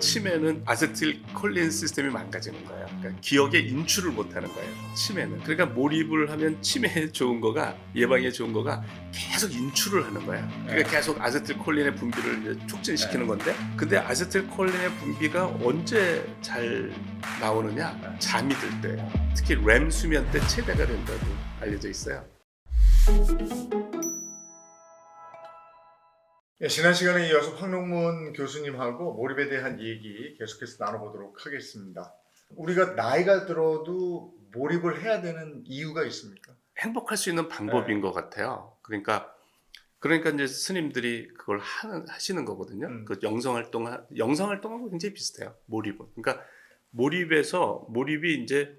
치매는 아세틸콜린 시스템이 망가지는 거예요. 그러니까 기억에 인출을 못하는 거예요. 치매는. 그러니까 몰입을 하면 치매에 좋은 거가 예방에 좋은 거가 계속 인출을 하는 거예요. 그러니까 계속 아세틸콜린의 분비를 이제 촉진시키는 건데, 근데 아세틸콜린의 분비가 언제 잘 나오느냐? 잠이 들 때예요. 특히 렘 수면 때 최대가 된다고 알려져 있어요. 네, 지난 시간에 이어서 황룡문 교수님하고 몰입에 대한 얘기 계속해서 나눠보도록 하겠습니다. 우리가 나이가 들어도 몰입을 해야 되는 이유가 있습니까? 행복할 수 있는 방법인 것 같아요. 그러니까 이제 스님들이 그걸 하시는 거거든요. 그 영성활동하고 굉장히 비슷해요. 몰입은. 그러니까 몰입이 이제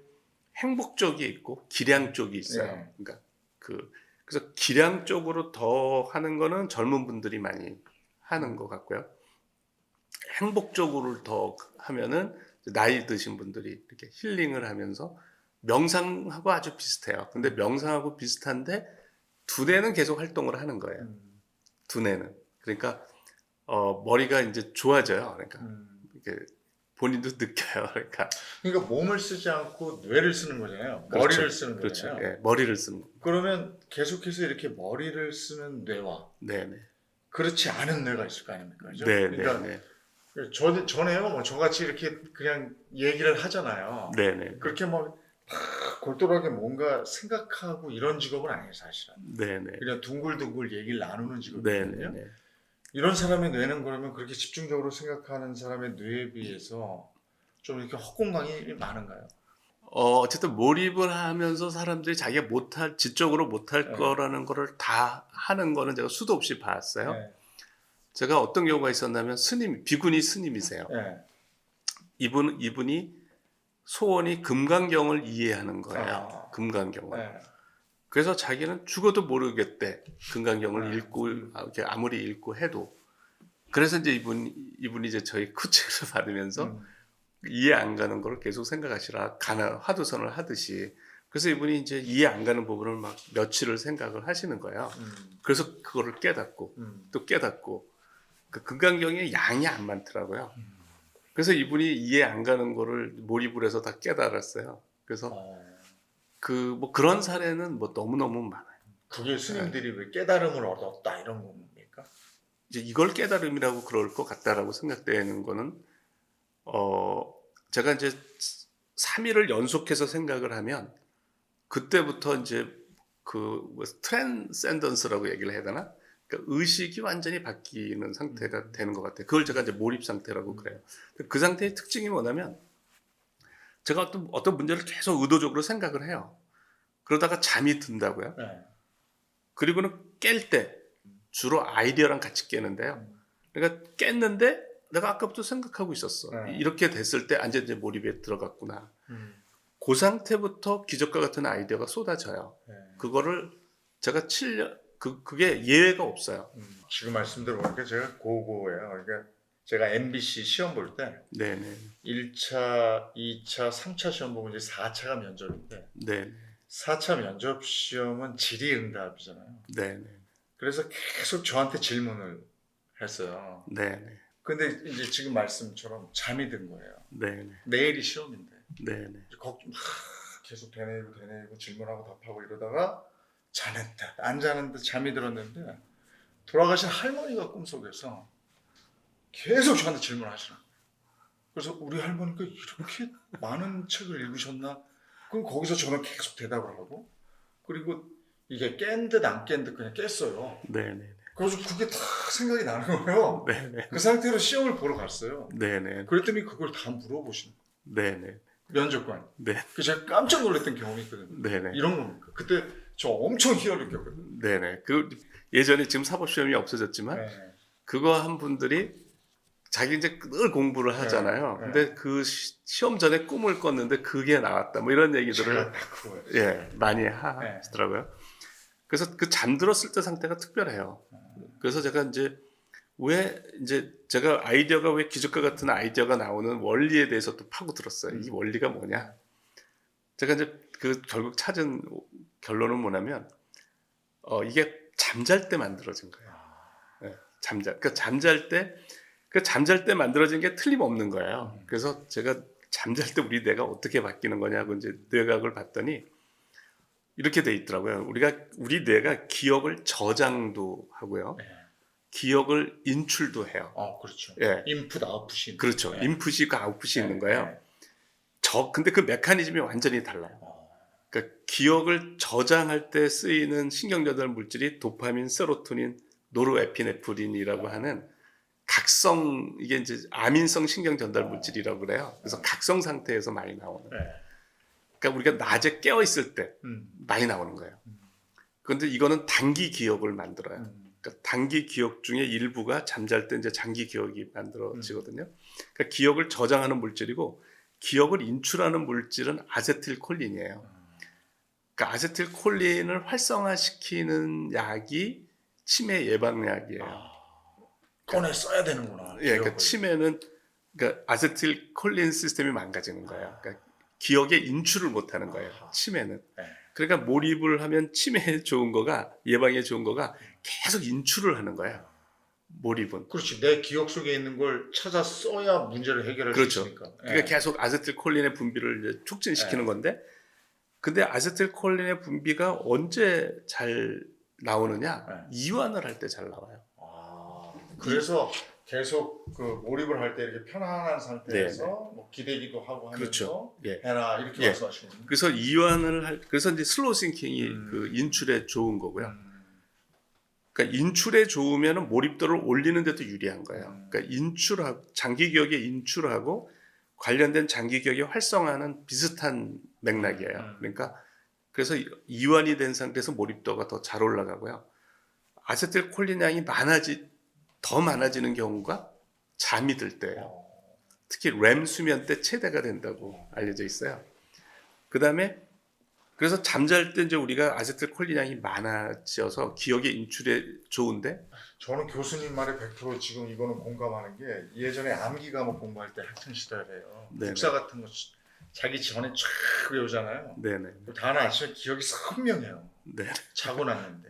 행복 쪽이 있고 기량 쪽이 있어요. 네. 그러니까 그래서 기량 쪽으로 더 하는 거는 젊은 분들이 많이 하는 것 같고요. 행복 쪽으로 더 하면은 나이 드신 분들이 이렇게 힐링을 하면서 명상하고 아주 비슷해요. 근데 명상하고 비슷한데 두뇌는 계속 활동을 하는 거예요. 두뇌는. 그러니까 머리가 이제 좋아져요. 그러니까 이렇게 본인도 느껴요. 그러니까 몸을 쓰지 않고 뇌를 쓰는 거잖아요. 그렇죠. 머리를 쓰는 그렇죠. 거잖아요. 예, 머리를 쓰는 거. 그러면 계속해서 이렇게 머리를 쓰는 뇌와 네네. 그렇지 않은 뇌가 있을 거 아닙니까? 그죠? 네네. 그러니까 전에요, 뭐 저같이 이렇게 그냥 얘기를 하잖아요. 네네. 그렇게 막 골똘하게 뭔가 생각하고 이런 직업은 아니에요, 사실은. 네네. 그냥 둥글둥글 얘기를 나누는 직업이거든요. 네네. 이런 사람의 뇌는 그러면 그렇게 집중적으로 생각하는 사람의 뇌에 비해서 좀 이렇게 헛공간이 많은가요? 어쨌든 몰입을 하면서 사람들이 자기가 지적으로 못할 네. 거라는 거를 다 하는 거는 제가 수도 없이 봤어요. 네. 제가 어떤 경우가 있었냐면 비구니 스님이세요. 네. 이분이 소원이 금강경을 이해하는 거예요. 금강경을. 네. 그래서 자기는 죽어도 모르겠대. 금강경을 네. 읽고 이렇게 아무리 읽고 해도. 그래서 이제 이분이 이제 저희 코칭을 받으면서 이해 안 가는 걸 계속 생각하시라 화두선을 하듯이. 그래서 이분이 이제 이해 안 가는 부분을 막 며칠을 생각을 하시는 거예요. 그래서 그거를 깨닫고 또 깨닫고 그 금강경의 양이 안 많더라고요. 그래서 이분이 이해 안 가는 거를 몰입을 해서 다 깨달았어요. 그래서 뭐 그런 사례는 뭐 너무너무 많아요. 그게 스님들이 왜 깨달음을 얻었다 이런 겁니까? 이제 이걸 깨달음이라고 그럴 것 같다라고 생각되는 거는 제가 이제 3일을 연속해서 생각을 하면 그때부터 이제 트랜센던스라고 얘기를 해야 되나? 그러니까 의식이 완전히 바뀌는 상태가 되는 것 같아요. 그걸 제가 이제 몰입 상태라고 그래요. 그 상태의 특징이 뭐냐면 제가 어떤 문제를 계속 의도적으로 생각을 해요. 그러다가 잠이 든다고요. 네. 그리고는 깰 때 주로 아이디어랑 같이 깨는데요. 그러니까 깼는데 내가 아까부터 생각하고 있었어. 이렇게 됐을 때 이제 몰입에 들어갔구나. 그 상태부터 기적과 같은 아이디어가 쏟아져요. 그거를 제가 7년 그게 예외가 없어요. 지금 말씀 들어보니까 제가 고고예요. 그러니까 제가 MBC 시험 볼 때 네네. 1차, 2차, 3차 시험 보고 이제 4차가 면접인데 네. 4차 면접 시험은 질의응답이잖아요. 네네. 그래서 계속 저한테 질문을 했어요. 네네. 근데 이제 지금 말씀처럼 잠이 든 거예요. 네네. 내일이 시험인데. 네네. 계속 되뇌이고 질문하고 답하고 이러다가 안 자는데 잠이 들었는데 돌아가신 할머니가 꿈속에서 계속 저한테 질문하시는 거예요. 그래서 우리 할머니가 이렇게 많은 책을 읽으셨나? 그럼 거기서 저는 계속 대답을 하고 그리고 이게 깬 듯 안 깬 듯 그냥 깼어요. 네네. 그래서 그게 다 생각이 나는 거예요. 네네. 그 상태로 시험을 보러 갔어요. 네네. 그랬더니 그걸 다 물어보시는 거예요. 네네. 면접관. 네. 제가 깜짝 놀랐던 경험이 있거든요. 네네. 이런 겁니까? 그때 저 엄청 희열을 느꼈거든요. 네네. 예전에 지금 사법시험이 없어졌지만 네. 그거 한 분들이 자기 이제 늘 공부를 하잖아요. 네. 근데 그 시험 전에 꿈을 꿨는데 그게 나왔다. 뭐 이런 얘기들을 제가 딱 그거예요. 예, 많이 하시더라고요. 그래서 그 잠들었을 때 상태가 특별해요. 그래서 제가 제가 아이디어가 왜 기적과 같은 아이디어가 나오는 원리에 대해서 또 파고들었어요. 이 원리가 뭐냐? 제가 이제 결국 찾은 결론은 뭐냐면 이게 잠잘 때 만들어진 거예요. 예, 그러니까 잠잘 때 그 잠잘 때 만들어진 게 틀림없는 거예요. 그래서 제가 잠잘 때 우리 뇌가 어떻게 바뀌는 거냐고 이제 뇌과학을 봤더니 이렇게 돼 있더라고요. 우리 뇌가 기억을 저장도 하고요. 네. 기억을 인출도 해요. 그렇죠. 예. 인풋 아웃풋이. 그렇죠. 네. 인풋이 있고 아웃풋이 있는 거예요. 네. 근데 그 메커니즘이 완전히 달라요. 그러니까 기억을 저장할 때 쓰이는 신경전달 물질이 도파민, 세로토닌, 노르에피네프린이라고 하는 각성, 이게 이제 아민성 신경전달 물질이라고 그래요. 그래서 각성 상태에서 많이 나오는. 네. 그러니까 우리가 낮에 깨어 있을 때 음. 많이 나오는 거예요. 그런데 이거는 단기 기억을 만들어요. 그러니까 단기 기억 중에 일부가 잠잘 때 이제 장기 기억이 만들어지거든요. 그러니까 기억을 저장하는 물질이고 기억을 인출하는 물질은 아세틸콜린이에요. 그러니까 아세틸콜린을 활성화시키는 약이 치매 예방약이에요. 꺼내 써야 되는구나. 예, 그러니까 치매는 그러니까 아세틸콜린 시스템이 망가지는 거예요. 그러니까 기억의 인출을 못하는 거예요. 치매는. 네. 그러니까 몰입을 하면 치매에 좋은 거가 예방에 좋은 거가 계속 인출을 하는 거예요. 몰입은. 그렇지. 내 기억 속에 있는 걸 찾아 써야 문제를 해결할 그렇죠. 수 있으니까. 그러니까 계속 아세틸콜린의 분비를 이제 촉진시키는 건데, 근데 아세틸콜린의 분비가 언제 잘 나오느냐? 이완을 할 때 잘 나와요. 그래서 계속 그 몰입을 할 때 이렇게 편안한 상태에서 뭐 기대기도 하고 하면서 그렇죠. 예. 해라 이렇게 예. 말씀하시는 거예요. 그래서 그래서 이제 슬로우 싱킹이 그 인출에 좋은 거고요. 그러니까 인출에 좋으면 몰입도를 올리는 데도 유리한 거예요. 그러니까 장기 기억에 인출하고 관련된 장기 기억의 활성화는 비슷한 맥락이에요. 그러니까 그래서 이완이 된 상태에서 몰입도가 더 잘 올라가고요. 아세틸콜린 양이 더 많아지는 경우가 잠이 들 때예요. 특히 렘 수면 때 최대가 된다고 알려져 있어요. 그다음에 그래서 잠잘 때 이제 우리가 아세틸콜린 양이 많아져서 기억의 인출에 좋은데 저는 교수님 말에 100% 지금 이거는 공감하는 게 예전에 암기 과목 공부할 때 학창 시절에요. 네네. 국사 같은 거 자기 전에 쫙 외우잖아요. 네네. 다음날 아침에 기억이 선명해요. 네. 자고 났는데.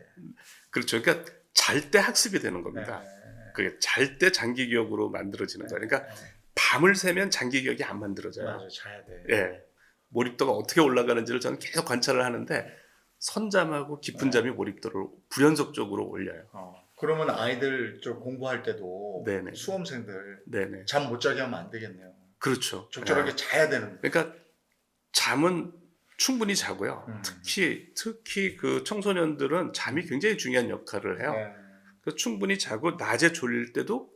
그렇죠. 그러니까 잘 때 학습이 되는 겁니다. 네. 그게 잘 때 장기 기억으로 만들어지는 거예요. 그러니까 밤을 새면 장기 기억이 안 만들어져요. 맞아요. 자야 돼. 예. 몰입도가 어떻게 올라가는지를 저는 계속 관찰을 하는데 선잠하고 깊은 잠이 몰입도를 불연속적으로 올려요. 그러면 아이들 저 공부할 때도 네네. 수험생들 네네. 잠 못 자게 하면 안 되겠네요. 그렇죠. 적절하게 예. 자야 되는. 그러니까 잠은 충분히 자고요. 특히 그 청소년들은 잠이 굉장히 중요한 역할을 해요. 그래서 충분히 자고 낮에 졸릴 때도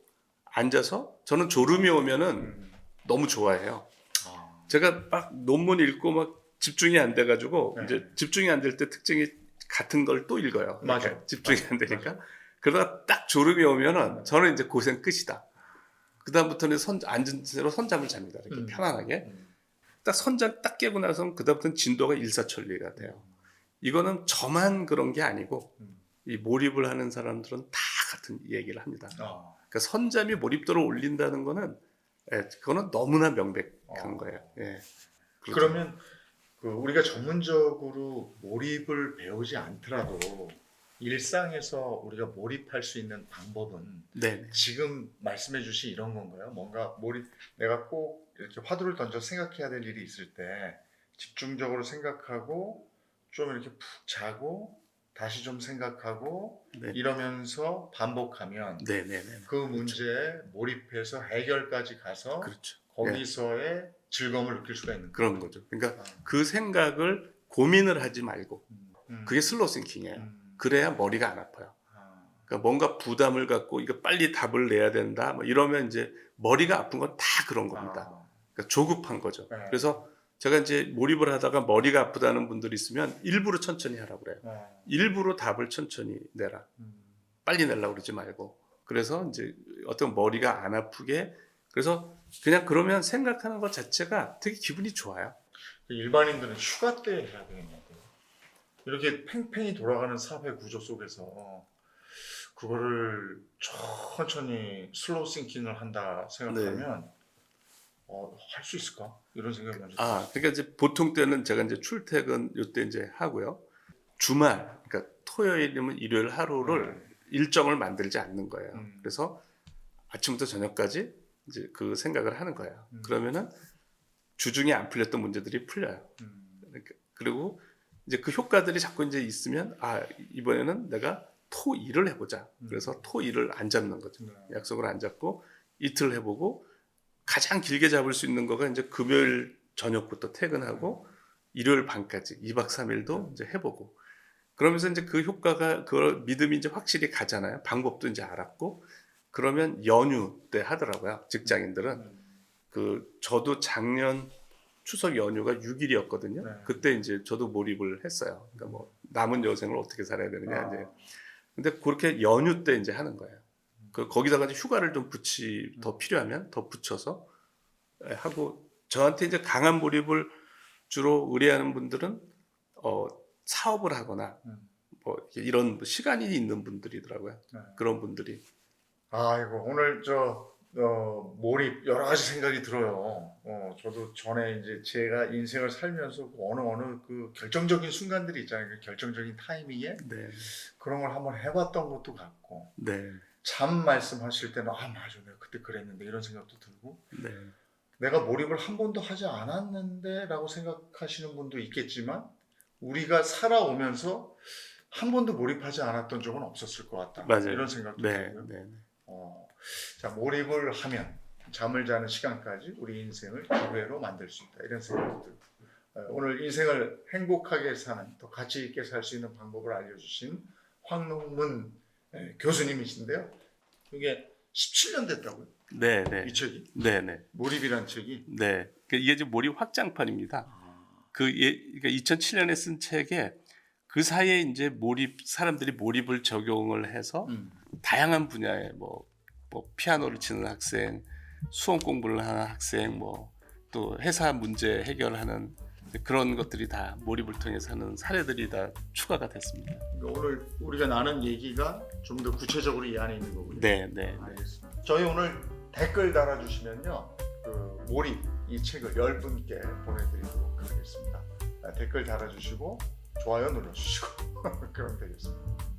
앉아서 저는 졸음이 오면은 너무 좋아해요. 제가 막 논문 읽고 막 집중이 안 돼가지고 이제 집중이 안 될 때 특징이 같은 걸 또 읽어요. 맞아요. 집중이 안 되니까. 그러다가 딱 졸음이 오면은 저는 이제 고생 끝이다. 그 다음부터는 앉은 채로 선잠을 잡니다. 이렇게 편안하게. 딱 선잠 딱 깨고 나서는 그 다음부터는 진도가 일사천리가 돼요. 이거는 저만 그런 게 아니고 이 몰입을 하는 사람들은 다 같은 얘기를 합니다. 그러니까 선잠이 몰입도를 올린다는 거는 그거는 너무나 명백한 거예요. 예. 그렇죠. 그러면 그 우리가 전문적으로 몰입을 배우지 않더라도 일상에서 우리가 몰입할 수 있는 방법은 네. 지금 말씀해주신 이런 건가요? 뭔가 내가 꼭 이렇게 화두를 던져 생각해야 될 일이 있을 때 집중적으로 생각하고 좀 이렇게 푹 자고 다시 좀 생각하고 이러면서 반복하면 그 문제에 몰입해서 해결까지 가서 그렇죠. 거기서의 즐거움을 느낄 수가 있는 그런 거죠. 그러니까 그 생각을 고민을 하지 말고 그게 슬로우 싱킹이에요. 그래야 머리가 안 아파요. 그러니까 뭔가 부담을 갖고 이거 빨리 답을 내야 된다 뭐 이러면 이제 머리가 아픈 건 다 그런 겁니다. 그러니까 조급한 거죠. 그래서 제가 이제 몰입을 하다가 머리가 아프다는 분들이 있으면 일부러 천천히 하라고 그래요. 일부러 답을 천천히 내라. 빨리 내려고 그러지 말고. 그래서 이제 어떤 머리가 안 아프게 그래서 그냥 그러면 생각하는 것 자체가 되게 기분이 좋아요. 일반인들은 휴가 때 해야 되겠네요. 이렇게 팽팽히 돌아가는 사회 구조 속에서 그거를 천천히 슬로우 싱킹을 한다 생각하면 할 수 있을까? 이런 생각이 먼저 들어요. 그러니까 이제 보통 때는 제가 이제 출퇴근 요때 이제 하고요. 주말, 그러니까 토요일이면 일요일 하루를 일정을 만들지 않는 거예요. 그래서 아침부터 저녁까지 이제 그 생각을 하는 거예요. 음. 그러면은 주중에 안 풀렸던 문제들이 풀려요. 그러니까 그리고 이제 그 효과들이 자꾸 이제 있으면 이번에는 내가 토 1을 해보자. 그래서 토 1을 안 잡는 거죠. 네. 약속을 안 잡고 이틀 해보고 가장 길게 잡을 수 있는 거가 이제 금요일 저녁부터 퇴근하고 일요일 밤까지 2박 3일도 이제 해보고 그러면서 이제 그 효과가 그 믿음이 이제 확실히 가잖아요. 방법도 이제 알았고 그러면 연휴 때 하더라고요. 직장인들은 그 저도 작년 추석 연휴가 6일이었거든요. 네. 그때 이제 저도 몰입을 했어요. 그러니까 뭐 남은 여생을 어떻게 살아야 되느냐 이제. 근데 그렇게 연휴 때 이제 하는 거예요. 거기다가 이제 휴가를 좀 더 필요하면 더 붙여서 하고 저한테 이제 강한 몰입을 주로 의뢰하는 분들은 사업을 하거나 뭐 이런 시간이 있는 분들이더라고요. 네. 그런 분들이. 아이고 오늘 몰입 여러 가지 생각이 들어요. 저도 전에 이제 제가 인생을 살면서 어느 그 결정적인 순간들이 있잖아요. 그 결정적인 타이밍에 네. 그런 걸 한번 해봤던 것도 같고 네. 잠 말씀하실 때는 맞아 내가 그때 그랬는데 이런 생각도 들고 네. 내가 몰입을 한 번도 하지 않았는데 라고 생각하시는 분도 있겠지만 우리가 살아오면서 한 번도 몰입하지 않았던 적은 없었을 것 같다. 맞아요. 이런 생각도 네. 들고요. 네. 자, 몰입을 하면 잠을 자는 시간까지 우리 인생을 기회로 만들 수 있다. 이런 생각도 들고 오늘 인생을 행복하게 사는 또 가치 있게 살 수 있는 방법을 알려주신 황농문 교수님이신데요. 이게 17년 됐다고요? 네. 네. 이 책이? 네. 네. 몰입이란 책이? 네. 이게 이제 몰입 확장판입니다. 그러니까 2007년에 쓴 책에 그 사이에 이제 사람들이 몰입을 적용을 해서 다양한 분야에 뭐 피아노를 치는 학생, 수험 공부를 하는 학생, 또 회사 문제 해결하는 그런 것들이 다 몰입을 통해서 하는 사례들이 다 추가가 됐습니다. 오늘 우리가 나눈 얘기가 좀 더 구체적으로 이 안에 있는 거군요. 네, 네. 알겠습니다. 저희 오늘 댓글 달아주시면요, 그 몰입 이 책을 10분께 보내드리도록 하겠습니다. 댓글 달아주시고 좋아요 눌러주시고 그럼 되겠습니다.